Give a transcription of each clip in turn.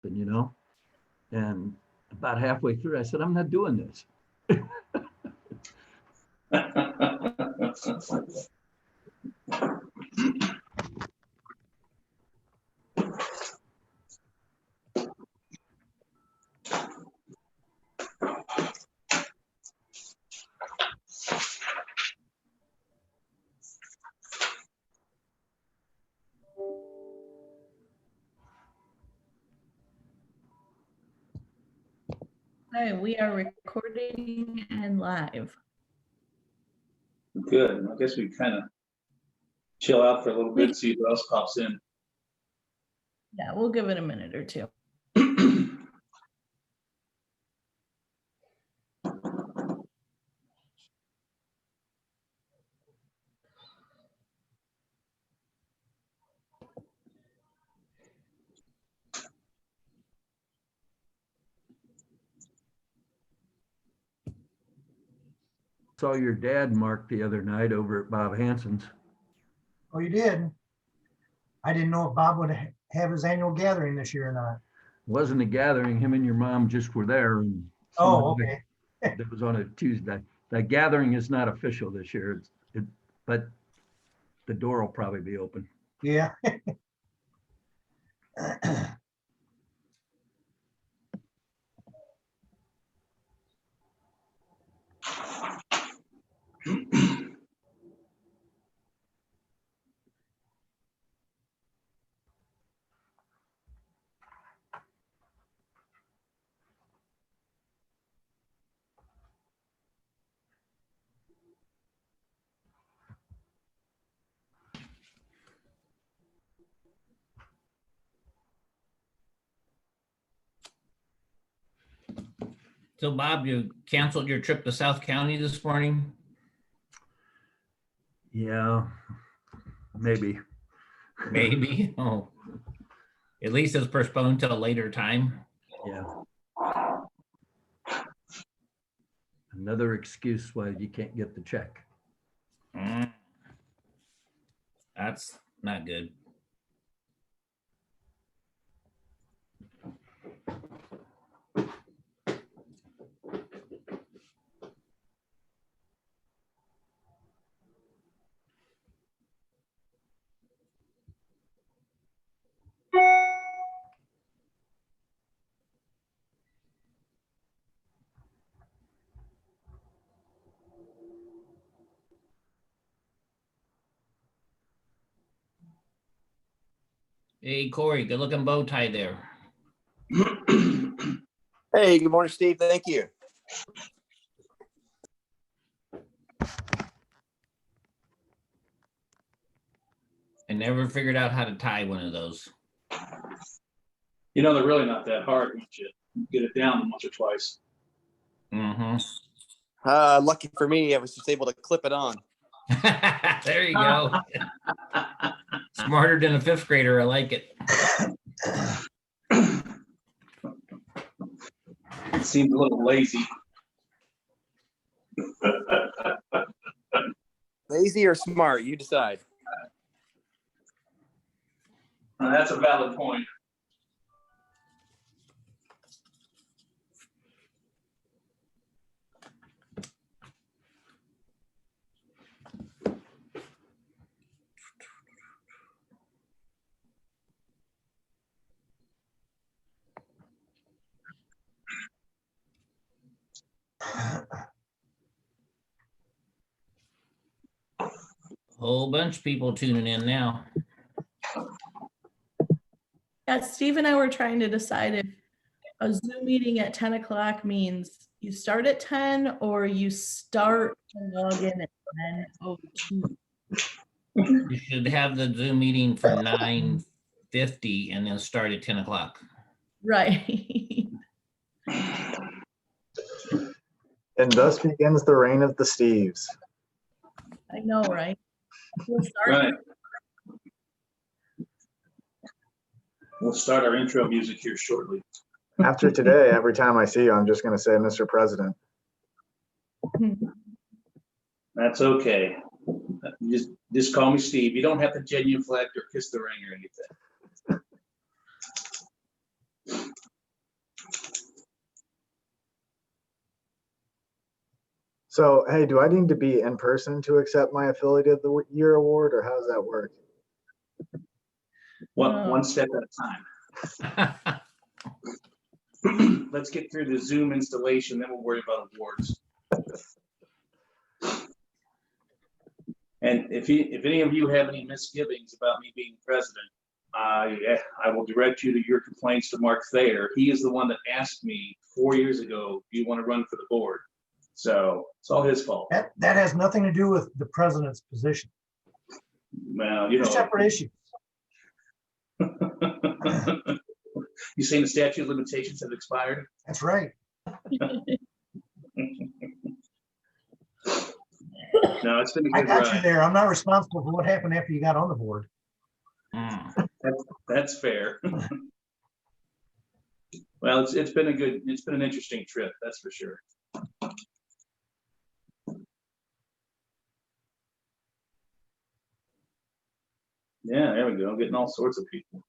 And about halfway through, I said, I'm not doing this. Hi, we are recording and live. Good. I guess we kind of chill out for a little bit, see what else pops in. Yeah, we'll give it a minute or two. Saw your dad, Mark, the other night over at Bob Hanson's. Oh, you did? I didn't know if Bob would have his annual gathering this year or not. Wasn't a gathering, him and your mom just were there. And Oh, okay. It was on a Tuesday. The gathering is not official this year, but the door will probably be open. Yeah. So Bob, you canceled your trip to South County this morning? Yeah, maybe. Maybe. Oh, at least it's postponed till a later time. Yeah. Another excuse why you can't get the check. That's not good. Hey, Cory, good looking bow tie there. Hey, good morning, Steve. Thank you. I never figured out how to tie one of those. You know, they're really not that hard once you get it down once or twice. Mm-hmm. Lucky for me, I was just able to clip it on. There you go. Smarter than a fifth grader. I like it. It seems a little lazy. Lazy or smart, you decide. That's a valid point. Whole bunch of people tuning in now. Yeah, Steve and I were trying to decide if a Zoom meeting at 10 o'clock means you start at 10 or you start and log in at 10:02. You should have the Zoom meeting for 9:50 and then start at 10 o'clock. Right. And thus begins the reign of the Steves. I know, right? We'll start. Right. We'll start our intro music here shortly. After today, every time I see you, I'm just going to say, Mr. President. That's okay. Just call me Steve. You don't have to genuflect or kiss the ring or anything. So, hey, do I need to be in person to accept my Affiliate of the Year award, or how does that work? One step at a time. Let's get through the Zoom installation, then we'll worry about awards. And if any of you have any misgivings about me being president, I will direct you to your complaints to Mark Thayer. He is the one that asked me 4 years ago, do you want to run for the board? So it's all his fault. That has nothing to do with the president's position. Well, you Two know. separate issues. You saying the statute of limitations have expired? That's right. No, it's been a I good got you ride. there. I'm not responsible for what happened after you got on the board. That's fair. Well, it's been an interesting trip, that's for sure. Yeah, there we go. Getting all sorts of people.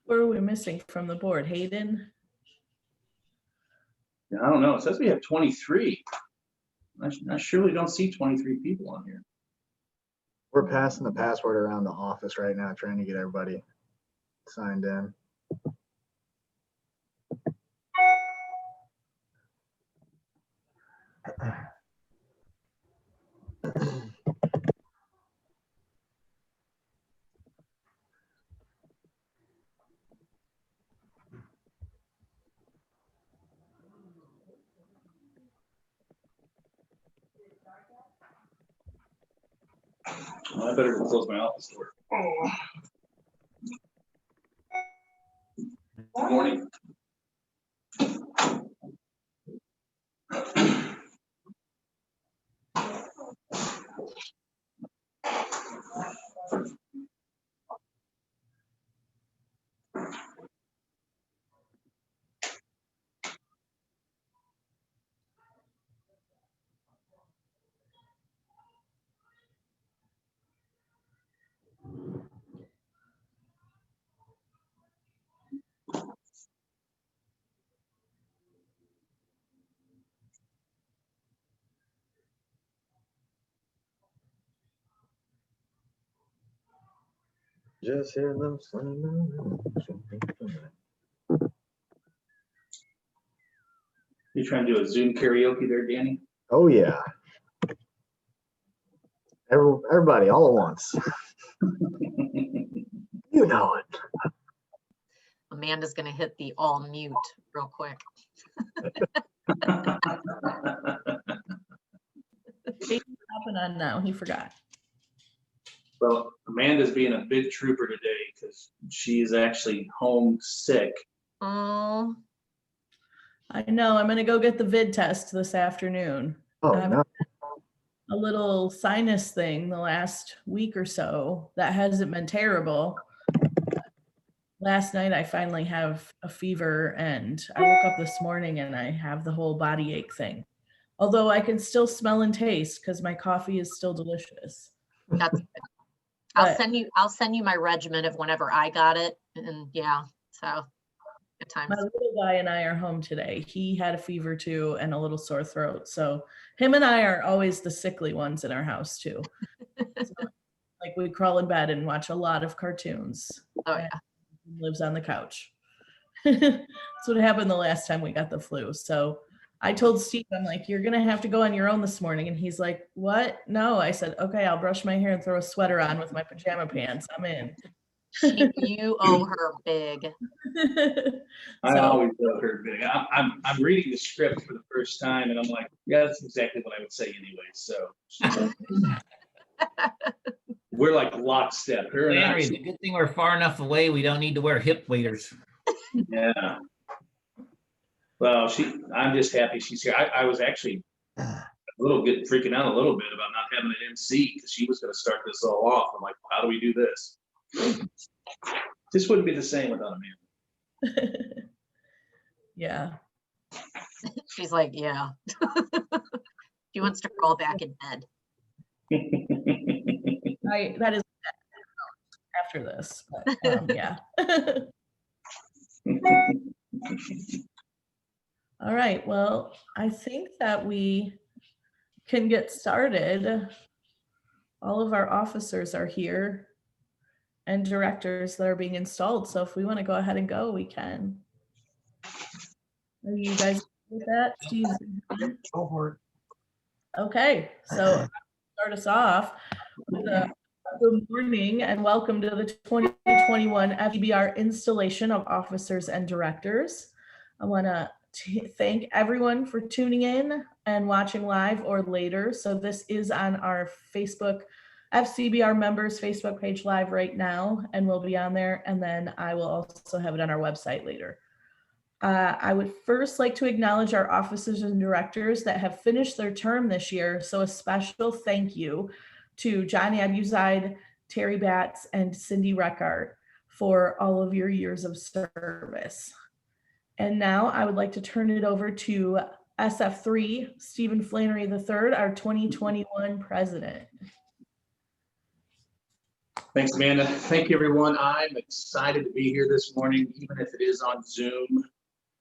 Where are we missing from the board? Hayden? I don't know. It says we have 23. I surely don't see 23 people on here. We're passing the password around the office right now, trying to get everybody signed in. Well, I better go close my office door. Good morning. Just hear them singing. You trying to do a Zoom karaoke there, Danny? Oh, yeah. Everybody all at once. You know it. Amanda's gonna hit the all mute real quick. Hayden's hopping on now. He forgot. Well, Amanda's being a big trooper today because she is actually home sick. Oh, I know. I'm going to go get the vid test this afternoon. Oh, I've no. a little sinus thing the last week or so that hasn't been terrible. Last night I finally have a fever and I woke up this morning and I have the whole body ache thing. Although I can still smell and taste because my coffee is still delicious. that's good. But- I'll send you my regimen of whenever I got it. And yeah, so good times. My little guy and I are home today. He had a fever too and a little sore throat. So him and I are always the sickly ones in our house too. So, like we crawl in bed and watch a lot of cartoons. Oh yeah. He lives on the couch. That's what happened the last time we got the flu. So I told Steve, I'm like, you're going to have to go on your own this morning. And he's like, what? No. I said, okay, I'll brush my hair and throw a sweater on with my pajama pants. I'm in. You owe her big. I So- always love her big. I'm reading the script for the first time and I'm like, yeah, that's exactly what I would say anyway. So we're like lockstep. Her and Flannery, I. the good thing we're far enough away, we don't need to wear hip waders. Yeah. Well, I'm just happy she's here. I was actually freaking out a little bit about not having an MC because she was going to start this all off. I'm like, how do we do this? This wouldn't be the same without Amanda. Yeah. She's like, yeah. She wants to crawl back in bed. That is after this. But, yeah. All right, well, I think that we can get started. All of our officers are here and directors that are being installed. So if we want to go ahead and go, we can. Are you guys with that, Steve? Go for it. Okay, so start us off with a good morning and welcome to the 2021 FEBR installation of officers and directors. I want to thank everyone for tuning in and watching live or later. So this is on our Facebook FCBR members Facebook page live right now, and we'll be on there. And then I will also have it on our website later. I would first like to acknowledge our officers and directors that have finished their term this year. So a special thank you to John Abuside, Terry Batts, and Cindy Reckart for all of your years of service. And now I would like to turn it over to SF3, Stephen Flannery III, our 2021 president. Thanks, Amanda. Thank you, everyone. I'm excited to be here this morning, even if it is on Zoom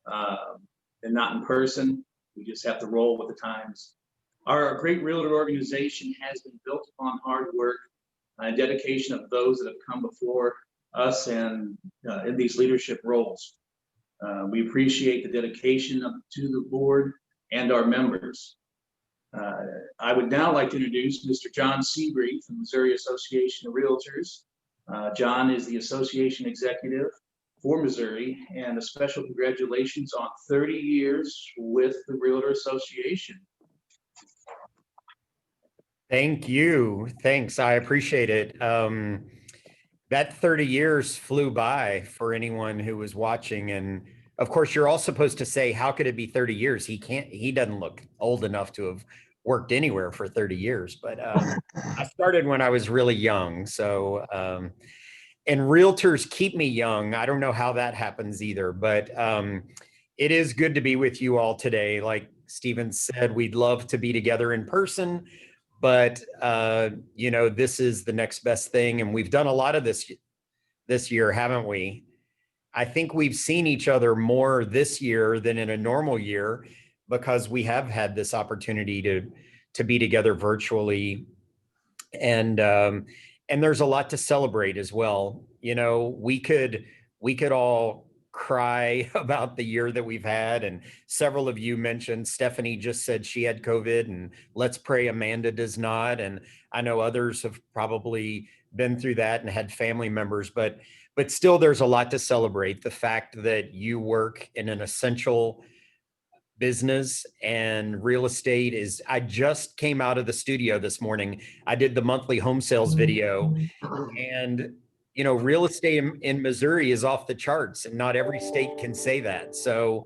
and not in person. We just have to roll with the times. Our great realtor organization has been built upon hard work and dedication of those that have come before us and in these leadership roles. We appreciate the dedication to the board and our members. I would now like to introduce Mr. John Seabree from Missouri Association of Realtors. John is the association executive for Missouri, and a special congratulations on 30 years with the Realtor Association. Thank you. Thanks. I appreciate it. That 30 years flew by for anyone who was watching. And of course, you're all supposed to say, how could it be 30 years? He doesn't look old enough to have worked anywhere for 30 years, but I started when I was really young. So, and realtors keep me young. I don't know how that happens either, but it is good to be with you all today. Like Stephen said, we'd love to be together in person, but you know, this is the next best thing. And we've done a lot of this year, haven't we? I think we've seen each other more this year than in a normal year because we have had this opportunity to be together virtually. And there's a lot to celebrate as well. You know, we could all cry about the year that we've had. And several of you mentioned, Stephanie just said she had COVID, and let's pray Amanda does not. And I know others have probably been through that and had family members, but still there's a lot to celebrate. The fact that you work in an essential business and real estate is, I just came out of the studio this morning. I did the monthly home sales video, and you know, real estate in Missouri is off the charts, and not every state can say that. So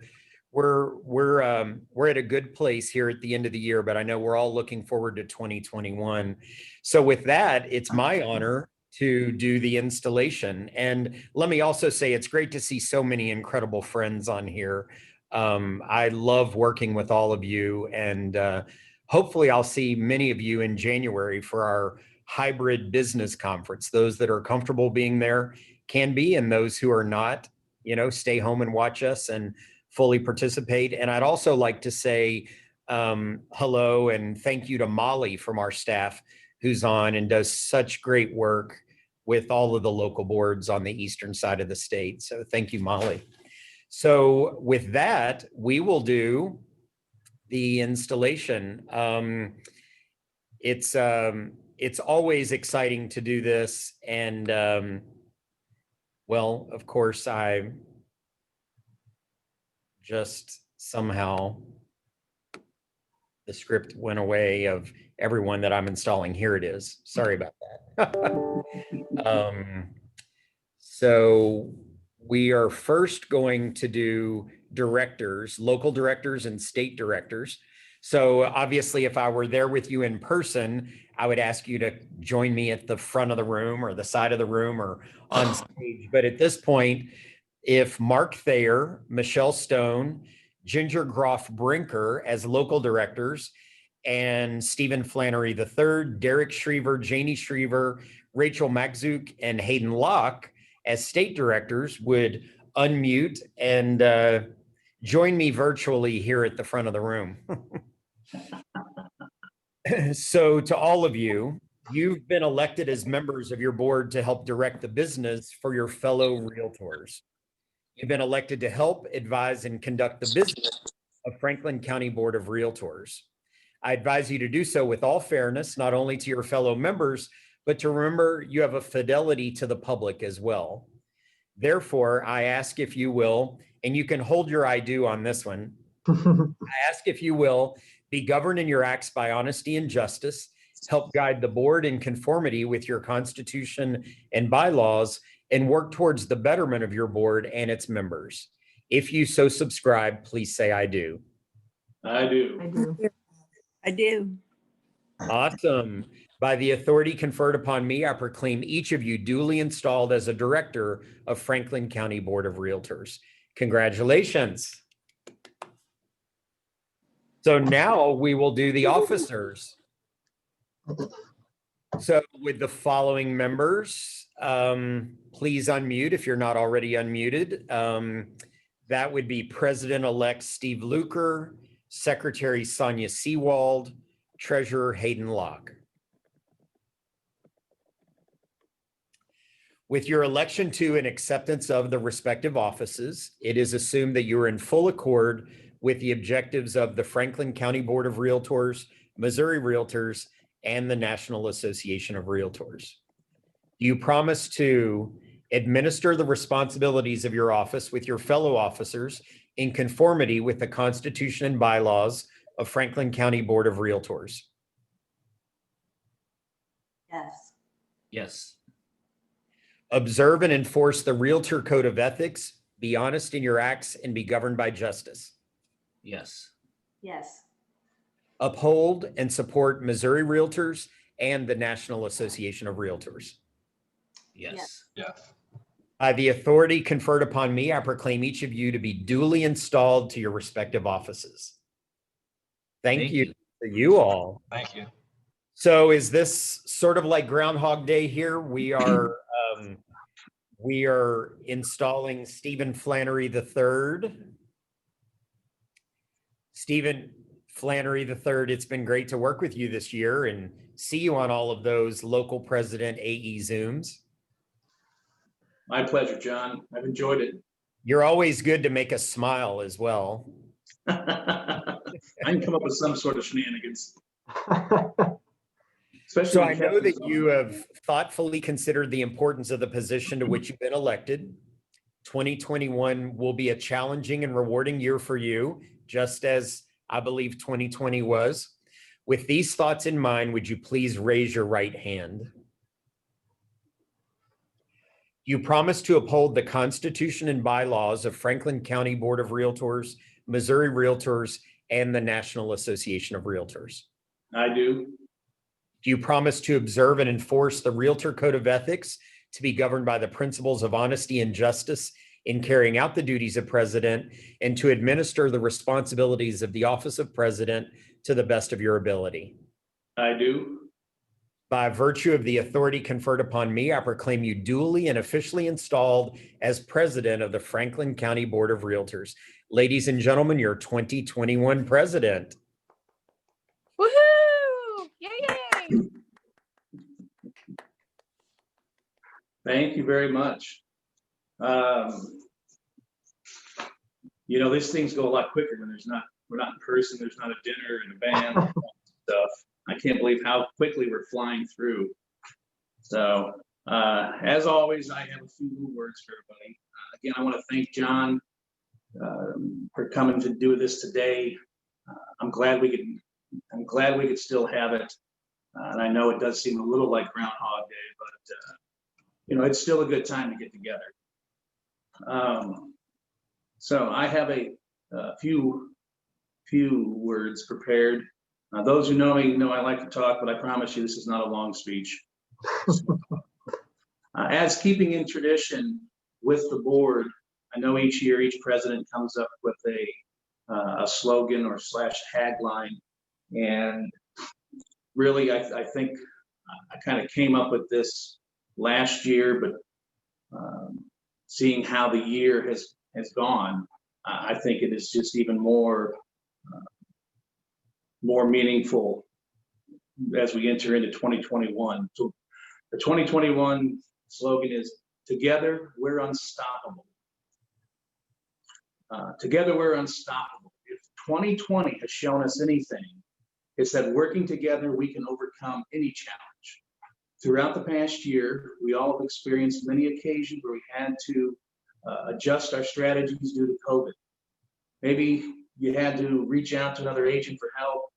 we're at a good place here at the end of the year, but I know we're all looking forward to 2021. So with that, it's my honor to do the installation. And let me also say, it's great to see so many incredible friends on here. I love working with all of you, and hopefully I'll see many of you in January for our hybrid business conference. Those that are comfortable being there can be, and those who are not, you know, stay home and watch us and fully participate. And I'd also like to say hello and thank you to Molly from our staff, who's on and does such great work with all of the local boards on the eastern side of the state. So thank you, Molly. So with that, we will do the installation. It's always exciting to do this. And well, of course, I just somehow, the script went away of everyone that I'm installing. Here it is. Sorry about that. So we are first going to do directors, local directors and state directors. So obviously, if I were there with you in person, I would ask you to join me at the front of the room or the side of the room or on stage. But at this point, if Mark Thayer, Michelle Stone, Ginger Groff-Brinker as local directors, and Stephen Flannery III, Derek Schriever, Janie Schriever, Rachel Magzuk, and Hayden Locke as state directors would unmute and join me virtually here at the front of the room. So to all of you, you've been elected as members of your board to help direct the business for your fellow realtors. You've been elected to help, advise, and conduct the business of Franklin County Board of Realtors. I advise you to do so with all fairness, not only to your fellow members, but to remember you have a fidelity to the public as well. Therefore, I ask if you will, and you can hold your I do on this one. I ask if you will be governed in your acts by honesty and justice, help guide the board in conformity with your constitution and bylaws, and work towards the betterment of your board and its members. If you so subscribe, please say I do. I do. I do. I do. Awesome. By the authority conferred upon me, I proclaim each of you duly installed as a director of Franklin County Board of Realtors. Congratulations. So now we will do the officers. So with the following members, please unmute if you're not already unmuted. That would be President-elect Steve Luecker, Secretary Sonya Sewald, Treasurer Hayden Locke. With your election to and acceptance of the respective offices, it is assumed that you are in full accord with the objectives of the Franklin County Board of Realtors, Missouri Realtors, and the National Association of Realtors. Do you promise to administer the responsibilities of your office with your fellow officers in conformity with the Constitution and bylaws of Franklin County Board of Realtors? Yes. Yes. Observe and enforce the Realtor Code of Ethics, be honest in your acts, and be governed by justice. Yes. Yes. Uphold and support Missouri Realtors and the National Association of Realtors. Yes. Yes. By the authority conferred upon me, I proclaim each of you to be duly installed to your respective offices. Thank you to you all. Thank you. So is this sort of like Groundhog Day here? We are installing Stephen Flannery III. Stephen Flannery III, it's been great to work with you this year and see you on all of those local president AE Zooms. My pleasure, John. I've enjoyed it. You're always good to make us smile as well. I can come up with some sort of shenanigans. Especially So when I know that Captain's you on. have thoughtfully considered the importance of the position to which you've been elected. 2021 will be a challenging and rewarding year for you, just as I believe 2020 was. With these thoughts in mind, would you please raise your right hand? You promise to uphold the Constitution and bylaws of Franklin County Board of Realtors, Missouri Realtors, and the National Association of Realtors. I do. Do you promise to observe and enforce the Realtor Code of Ethics to be governed by the principles of honesty and justice in carrying out the duties of president and to administer the responsibilities of the office of president to the best of your ability? I do. By virtue of the authority conferred upon me, I proclaim you duly and officially installed as president of the Franklin County Board of Realtors. Ladies and gentlemen, your 2021 president. Woohoo! Yay! Thank you very much. These things go a lot quicker when we're not in person, there's not a dinner and a band and stuff. I can't believe how quickly we're flying through. So, as always, I have a few words for everybody. Again, I want to thank John for coming to do this today. I'm glad we could still have it. And I know it does seem a little like Groundhog Day, but it's still a good time to get together. So I have a few words prepared. Those who know me know I like to talk, but I promise you this is not a long speech. As keeping in tradition with the board, I know each year each president comes up with a slogan or / tagline, and really I think I kind of came up with this last year, but seeing how the year has gone, I think it is just even more meaningful as we enter into 2021. So the 2021 slogan is "Together we're unstoppable." Together we're unstoppable. If 2020 has shown us anything, it's that working together we can overcome any challenge. Throughout the past year, we all have experienced many occasions where we had to adjust our strategies due to COVID. Maybe you had to reach out to another agent for help,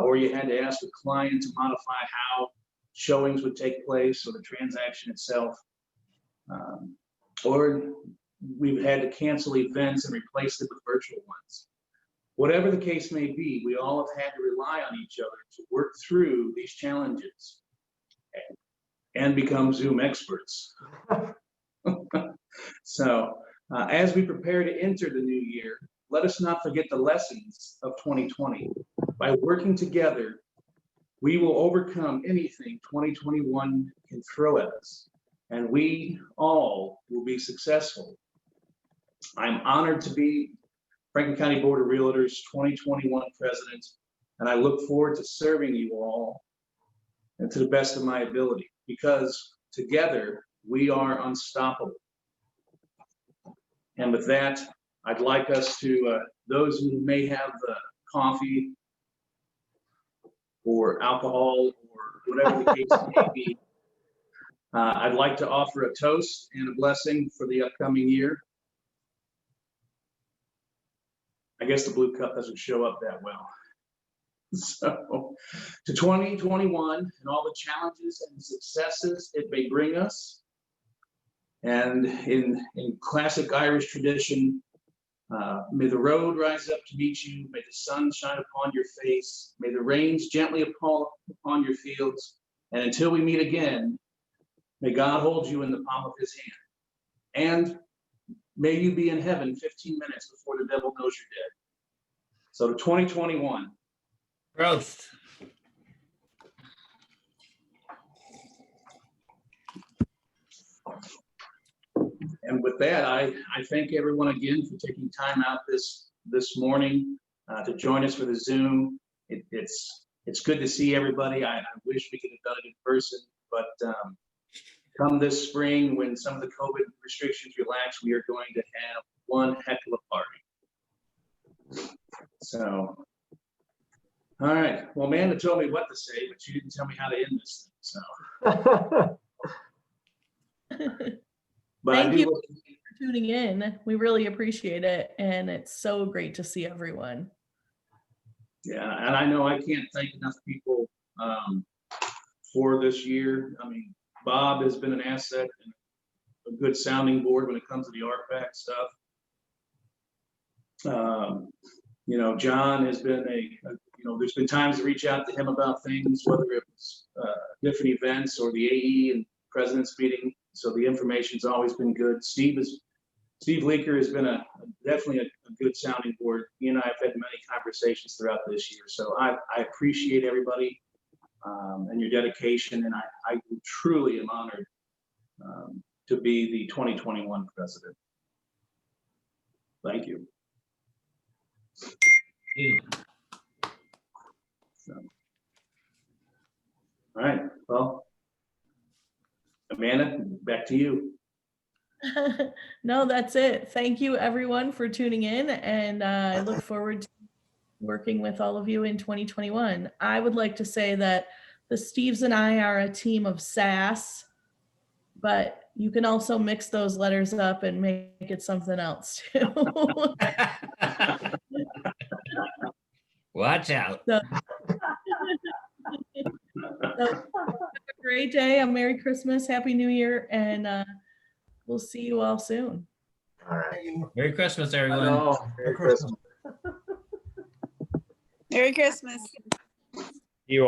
or you had to ask a client to modify how showings would take place or the transaction itself. Or we've had to cancel events and replace them with virtual ones. Whatever the case may be, we all have had to rely on each other to work through these challenges and become Zoom experts. So as we prepare to enter the new year, let us not forget the lessons of 2020. By working together, we will overcome anything 2021 can throw at us, and we all will be successful. I'm honored to be Franklin County Board of Realtors 2021 president, and I look forward to serving you all and to the best of my ability, because together we are unstoppable. And with that, I'd like us to, those who may have coffee or alcohol or whatever the case may be, I'd like to offer a toast and a blessing for the upcoming year. I guess the blue cup doesn't show up that well. So to 2021 and all the challenges and successes it may bring us. And in classic Irish tradition, may the road rise up to meet you. May the sun shine upon your face. May the rains gently fall upon your fields. And until we meet again, may God hold you in the palm of his hand. And may you be in heaven 15 minutes before the devil knows you're dead. So to 2021. Prost. And with that, I thank everyone again for taking time out this morning to join us for the Zoom. It's good to see everybody. I wish we could have done it in person, but come this spring when some of the COVID restrictions relax, we are going to have one heck of a party. So, all right. Well, Amanda told me what to say, but she didn't tell me how to end this thing. So. But Thank you for tuning in. We really appreciate it. And it's so great to see everyone. Yeah, and I know I can't thank enough people for this year. I mean, Bob has been an asset and a good sounding board when it comes to the RFAC stuff. You know, John has been there's been times to reach out to him about things, whether it was different events or the AE and president's meeting. So the information's always been good. Steve Luecker has been definitely a good sounding board. He and I have had many conversations throughout this year. So I appreciate everybody and your dedication. And I truly am honored to be the 2021 president. Thank you. So, all right, well, Amanda, back to you. No, that's it. Thank you everyone for tuning in, and I look forward to working with all of you in 2021. I would like to say that the Steves and I are a team of sass, but you can also mix those letters up and make it something else too. Watch out. So have a great day. A Merry Christmas, Happy New Year, and we'll see you all soon. All right. Merry Christmas, everyone. Merry Christmas. Merry Christmas. You all.